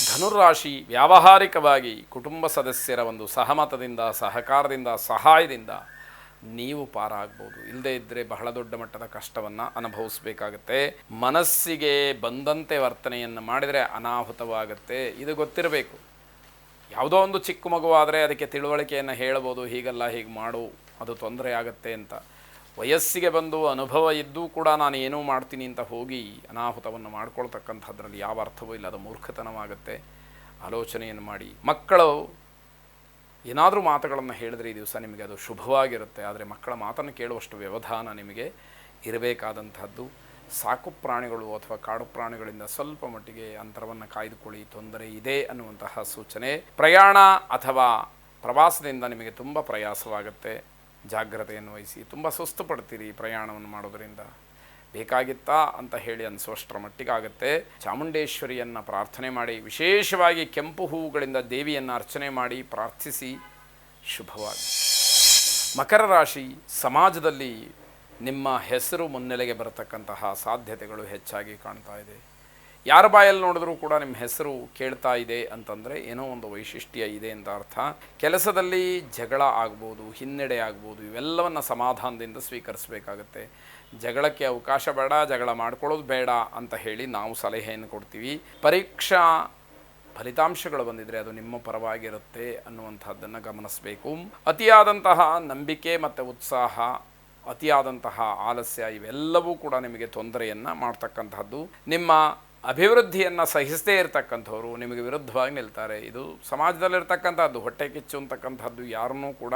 ಧನುರಾಶಿ ವ್ಯಾವಹಾರಿಕವಾಗಿ ಕುಟುಂಬ ಸದಸ್ಯರ ಒಂದು ಸಹಮತದಿಂದ, ಸಹಕಾರದಿಂದ, ಸಹಾಯದಿಂದ ನೀವು ಪಾರಾಗ್ಬೋದು. ಇಲ್ಲದೇ ಇದ್ದರೆ ಬಹಳ ದೊಡ್ಡ ಮಟ್ಟದ ಕಷ್ಟವನ್ನು ಅನುಭವಿಸಬೇಕಾಗತ್ತೆ. ಮನಸ್ಸಿಗೆ ಬಂದಂತೆ ವರ್ತನೆಯನ್ನು ಮಾಡಿದರೆ ಅನಾಹುತವಾಗುತ್ತೆ. ಇದು ಗೊತ್ತಿರಬೇಕು. ಯಾವುದೋ ಒಂದು ಚಿಕ್ಕ ಮಗುವಾದರೆ ಅದಕ್ಕೆ ತಿಳುವಳಿಕೆಯನ್ನು ಹೇಳ್ಬೋದು, ಹೀಗಲ್ಲ ಹೀಗೆ ಮಾಡು, ಅದು ತೊಂದರೆ ಆಗುತ್ತೆ ಅಂತ. ವಯಸ್ಸಿಗೆ ಬಂದು ಅನುಭವ ಇದ್ದೂ ಕೂಡ ನಾನು ಏನೂ ಮಾಡ್ತೀನಿ ಅಂತ ಹೋಗಿ ಅನಾಹುತವನ್ನು ಮಾಡ್ಕೊಳ್ತಕ್ಕಂಥದ್ರಲ್ಲಿ ಯಾವ ಅರ್ಥವೂ ಇಲ್ಲ. ಅದು ಮೂರ್ಖತನವಾಗುತ್ತೆ. ಆಲೋಚನೆಯನ್ನು ಮಾಡಿ. ಮಕ್ಕಳು ಏನಾದರೂ ಮಾತುಗಳನ್ನು ಹೇಳಿದ್ರೆ ಈ ದಿವಸ ನಿಮಗೆ ಅದು ಶುಭವಾಗಿರುತ್ತೆ. ಆದರೆ ಮಕ್ಕಳ ಮಾತನ್ನು ಕೇಳುವಷ್ಟು ವ್ಯವಧಾನ ನಿಮಗೆ ಇರಬೇಕಾದಂಥದ್ದು. ಸಾಕು ಪ್ರಾಣಿಗಳು ಅಥವಾ ಕಾಡು ಪ್ರಾಣಿಗಳಿಂದ ಸ್ವಲ್ಪ ಮಟ್ಟಿಗೆ ಅಂತರವನ್ನು ಕಾಯ್ದುಕೊಳ್ಳಿ, ತೊಂದರೆ ಇದೆ ಅನ್ನುವಂತಹ ಸೂಚನೆ. ಪ್ರಯಾಣ ಅಥವಾ ಪ್ರವಾಸದಿಂದ ನಿಮಗೆ ತುಂಬ ಪ್ರಯಾಸವಾಗುತ್ತೆ. ಜಾಗ್ರತೆಯನ್ನು ವಹಿಸಿ. ತುಂಬ ಸುಸ್ತು ಪಡ್ತೀರಿ ಪ್ರಯಾಣವನ್ನು ಮಾಡೋದರಿಂದ. ಬೇಕಾಗಿತ್ತಾ ಅಂತ ಹೇಳಿ ಅನಿಸುವಷ್ಟರ ಮಟ್ಟಿಗಾಗುತ್ತೆ. ಚಾಮುಂಡೇಶ್ವರಿಯನ್ನು ಪ್ರಾರ್ಥನೆ ಮಾಡಿ, ವಿಶೇಷವಾಗಿ ಕೆಂಪು ಹೂವುಗಳಿಂದ ದೇವಿಯನ್ನು ಅರ್ಚನೆ ಮಾಡಿ ಪ್ರಾರ್ಥಿಸಿ. ಶುಭವಾಗಿ. ಮಕರ ರಾಶಿ, ಸಮಾಜದಲ್ಲಿ ನಿಮ್ಮ ಹೆಸರು ಮುನ್ನೆಲೆಗೆ ಬರತಕ್ಕಂತಹ ಸಾಧ್ಯತೆಗಳು ಹೆಚ್ಚಾಗಿ ಕಾಣ್ತಾ ಇದೆ. ಯಾರ ಬಾಯಲ್ಲಿ ನೋಡಿದ್ರೂ ಕೂಡ ನಿಮ್ಮ ಹೆಸರು ಕೇಳ್ತಾ ಇದೆ ಅಂತಂದರೆ ಏನೋ ಒಂದು ವೈಶಿಷ್ಟ್ಯ ಇದೆ ಅಂತ ಅರ್ಥ. ಕೆಲಸದಲ್ಲಿ ಜಗಳ ಆಗ್ಬೋದು, ಹಿನ್ನಡೆ ಆಗ್ಬೋದು. ಇವೆಲ್ಲವನ್ನು ಸಮಾಧಾನದಿಂದ ಸ್ವೀಕರಿಸಬೇಕಾಗತ್ತೆ. ಜಗಳಕ್ಕೆ ಅವಕಾಶ ಬೇಡ, ಜಗಳ ಮಾಡ್ಕೊಳ್ಳೋದು ಬೇಡ ಅಂತ ಹೇಳಿ ನಾವು ಸಲಹೆಯನ್ನು ಕೊಡ್ತೀವಿ. ಪರೀಕ್ಷಾ ಫಲಿತಾಂಶಗಳು ಬಂದಿದ್ದರೆ ಅದು ನಿಮ್ಮ ಪರವಾಗಿರುತ್ತೆ ಅನ್ನುವಂಥದ್ದನ್ನು ಗಮನಿಸಬೇಕು. ಅತಿಯಾದಂತಹ ನಂಬಿಕೆ ಮತ್ತು ಉತ್ಸಾಹ, ಅತಿಯಾದಂತಹ ಆಲಸ್ಯ ಇವೆಲ್ಲವೂ ಕೂಡ ನಿಮಗೆ ತೊಂದರೆಯನ್ನು ಮಾಡ್ತಕ್ಕಂಥದ್ದು. ನಿಮ್ಮ ಅಭಿವೃದ್ಧಿಯನ್ನು ಸಹಿಸದೇ ಇರತಕ್ಕಂಥವ್ರು ನಿಮಗೆ ವಿರುದ್ಧವಾಗಿ ನಿಲ್ತಾರೆ. ಇದು ಸಮಾಜದಲ್ಲಿರ್ತಕ್ಕಂಥದ್ದು. ಹೊಟ್ಟೆ ಕಿಚ್ಚು ಅಂತಕ್ಕಂಥದ್ದು ಯಾರನ್ನೂ ಕೂಡ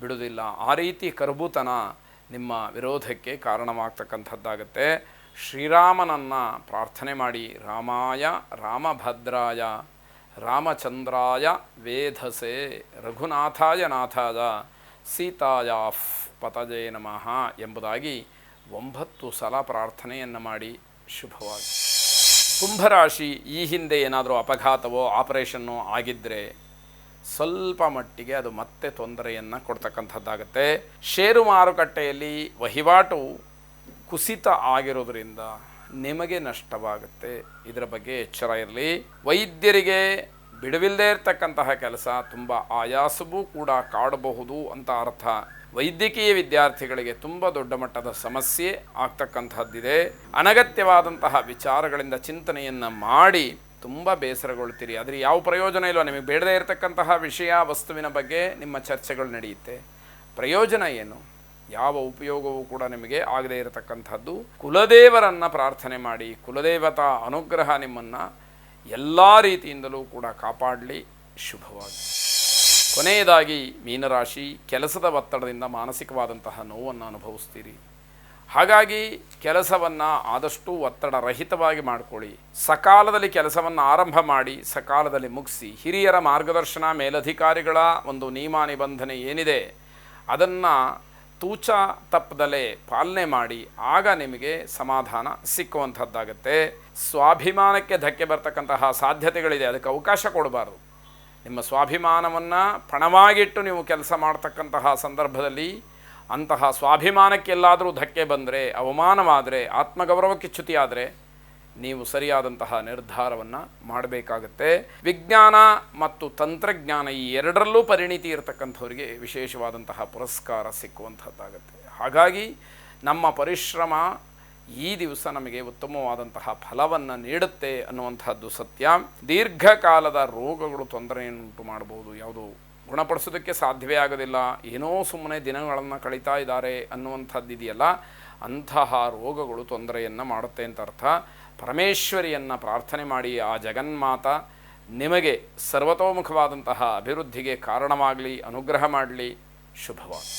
ಬಿಡುವುದಿಲ್ಲ. ಆ ರೀತಿ ಕರ್ಬುತನ ನಿಮ್ಮ ವಿರೋಧಕ್ಕೆ ಕಾರಣವಾಗ್ತಕ್ಕಂಥದ್ದಾಗುತ್ತೆ. ಶ್ರೀರಾಮನನ್ನು ಪ್ರಾರ್ಥನೆ ಮಾಡಿ. ರಾಮಾಯ ರಾಮಭದ್ರಾಯ ರಾಮಚಂದ್ರಾಯ ವೇಧಸೆ ರಘುನಾಥಾಯ ನಾಥಾಯ ಸೀತಾಯ ಪತಜೇ ನಮಃ ಎಂಬುದಾಗಿ 9 ಸಲ ಪ್ರಾರ್ಥನೆಯನ್ನು ಮಾಡಿ. ಶುಭವಾಗಿ. ಕುಂಭರಾಶಿ, ಈ ಹಿಂದೆ ಏನಾದರೂ ಅಪಘಾತವೋ ಆಪರೇಷನ್ನೋ ಆಗಿದ್ದರೆ ಸ್ವಲ್ಪ ಮಟ್ಟಿಗೆ ಅದು ಮತ್ತೆ ತೊಂದರೆಯನ್ನು ಕೊಡ್ತಕ್ಕಂಥದ್ದಾಗುತ್ತೆ. ಷೇರು ಮಾರುಕಟ್ಟೆಯಲ್ಲಿ ವಹಿವಾಟು ಕುಸಿತ ಆಗಿರೋದ್ರಿಂದ ನಿಮಗೆ ನಷ್ಟವಾಗುತ್ತೆ. ಇದರ ಬಗ್ಗೆ ಎಚ್ಚರ ಇರಲಿ. ವೈದ್ಯರಿಗೆ ಬಿಡುವಿಲ್ಲದೆ ಇರತಕ್ಕಂತಹ ಕೆಲಸ ತುಂಬ ಆಯಾಸವೂ ಕೂಡ ಕಾಡಬಹುದು ಅಂತ ಅರ್ಥ. ವೈದ್ಯಕೀಯ ವಿದ್ಯಾರ್ಥಿಗಳಿಗೆ ತುಂಬ ದೊಡ್ಡ ಮಟ್ಟದ ಸಮಸ್ಯೆ ಆಗ್ತಕ್ಕಂಥದ್ದಿದೆ. ಅನಗತ್ಯವಾದಂತಹ ವಿಚಾರಗಳಿಂದ ಚಿಂತನೆಯನ್ನು ಮಾಡಿ ತುಂಬ ಬೇಸರಗೊಳ್ತೀರಿ. ಆದರೆ ಯಾವ ಪ್ರಯೋಜನ ಇಲ್ವ. ನಿಮಗೆ ಬೇಡದೇ ಇರತಕ್ಕಂತಹ ವಿಷಯ, ವಸ್ತುವಿನ ಬಗ್ಗೆ ನಿಮ್ಮ ಚರ್ಚೆಗಳು ನಡೆಯುತ್ತೆ. ಪ್ರಯೋಜನ ಏನು? ಯಾವ ಉಪಯೋಗವೂ ಕೂಡ ನಿಮಗೆ ಆಗದೇ ಇರತಕ್ಕಂಥದ್ದು. ಕುಲದೇವರನ್ನು ಪ್ರಾರ್ಥನೆ ಮಾಡಿ. ಕುಲದೇವತಾ ಅನುಗ್ರಹ ನಿಮ್ಮನ್ನು ಎಲ್ಲ ರೀತಿಯಿಂದಲೂ ಕೂಡ ಕಾಪಾಡಲಿ. ಶುಭವಾಗಿ. ಕೊನೆಯದಾಗಿ ಮೀನರಾಶಿ, ಕೆಲಸದ ಒತ್ತಡದಿಂದ ಮಾನಸಿಕವಾದಂತಹ ನೋವನ್ನು ಅನುಭವಿಸ್ತೀರಿ. ಹಾಗಾಗಿ ಕೆಲಸವನ್ನು ಆದಷ್ಟು ಒತ್ತಡ ರಹಿತವಾಗಿ ಮಾಡಿಕೊಳ್ಳಿ. ಸಕಾಲದಲ್ಲಿ ಕೆಲಸವನ್ನು ಆರಂಭ ಮಾಡಿ, ಸಕಾಲದಲ್ಲಿ ಮುಗಿಸಿ. ಹಿರಿಯರ ಮಾರ್ಗದರ್ಶನ, ಮೇಲಧಿಕಾರಿಗಳ ಒಂದು ನಿಯಮ ನಿಬಂಧನೆ ಏನಿದೆ ಅದನ್ನು ತೂಚ ತಪ್ಪದಲ್ಲೇ ಪಾಲನೆ ಮಾಡಿ. ಆಗ ನಿಮಗೆ ಸಮಾಧಾನ ಸಿಕ್ಕುವಂಥದ್ದಾಗತ್ತೆ. ಸ್ವಾಭಿಮಾನಕ್ಕೆ ಧಕ್ಕೆ ಬರ್ತಕ್ಕಂತಹ ಸಾಧ್ಯತೆಗಳಿದೆ. ಅದಕ್ಕೆ ಅವಕಾಶ ಕೊಡಬಾರ್ದು. ನಿಮ್ಮ ಸ್ವಾಭಿಮಾನವನ್ನು ಪಣವಾಗಿಟ್ಟು ನೀವು ಕೆಲಸ ಮಾಡ್ತಕ್ಕಂತಹ ಸಂದರ್ಭದಲ್ಲಿ ಅಂತಹ ಸ್ವಾಭಿಮಾನಕ್ಕೆಲ್ಲಾದರೂ ಧಕ್ಕೆ ಬಂದರೆ, ಅವಮಾನವಾದರೆ, ಆತ್ಮಗೌರವಕ್ಕೆ ಚ್ಯುತಿಯಾದರೆ ನೀವು ಸರಿಯಾದಂತಹ ನಿರ್ಧಾರವನ್ನು ಮಾಡಬೇಕಾಗತ್ತೆ. ವಿಜ್ಞಾನ ಮತ್ತು ತಂತ್ರಜ್ಞಾನ ಈ ಎರಡರಲ್ಲೂ ಪರಿಣಿತಿ ಇರತಕ್ಕಂಥವರಿಗೆ ವಿಶೇಷವಾದಂತಹ ಪುರಸ್ಕಾರ ಸಿಕ್ಕುವಂಥದ್ದಾಗತ್ತೆ. ಹಾಗಾಗಿ ನಮ್ಮ ಪರಿಶ್ರಮ ಈ ದಿವಸ ನಮಗೆ ಉತ್ತಮವಾದಂತಹ ಫಲವನ್ನು ನೀಡುತ್ತೆ ಅನ್ನುವಂಥದ್ದು ಸತ್ಯ. ದೀರ್ಘಕಾಲದ ರೋಗಗಳು ತೊಂದರೆಯನ್ನುಂಟು ಮಾಡಬಹುದು. ಯಾವುದು ಗುಣಪಡಿಸೋದಕ್ಕೆ ಸಾಧ್ಯವೇ ಆಗೋದಿಲ್ಲ, ಏನೋ ಸುಮ್ಮನೆ ದಿನಗಳನ್ನು ಕಳೀತಾ ಇದ್ದಾರೆ ಅನ್ನುವಂಥದ್ದಿದೆಯಲ್ಲ, ಅಂತಹ ರೋಗಗಳು ತೊಂದರೆಯನ್ನು ಮಾಡುತ್ತೆ ಅಂತ ಅರ್ಥ. ಪರಮೇಶ್ವರಿಯನ್ನು ಪ್ರಾರ್ಥನೆ ಮಾಡಿ. ಆ ಜಗನ್ಮಾತ ನಿಮಗೆ ಸರ್ವತೋಮುಖವಾದಂತಹ ಅಭಿವೃದ್ಧಿಗೆ ಕಾರಣವಾಗಲಿ, ಅನುಗ್ರಹ ಮಾಡಲಿ. ಶುಭವಾಗಿ.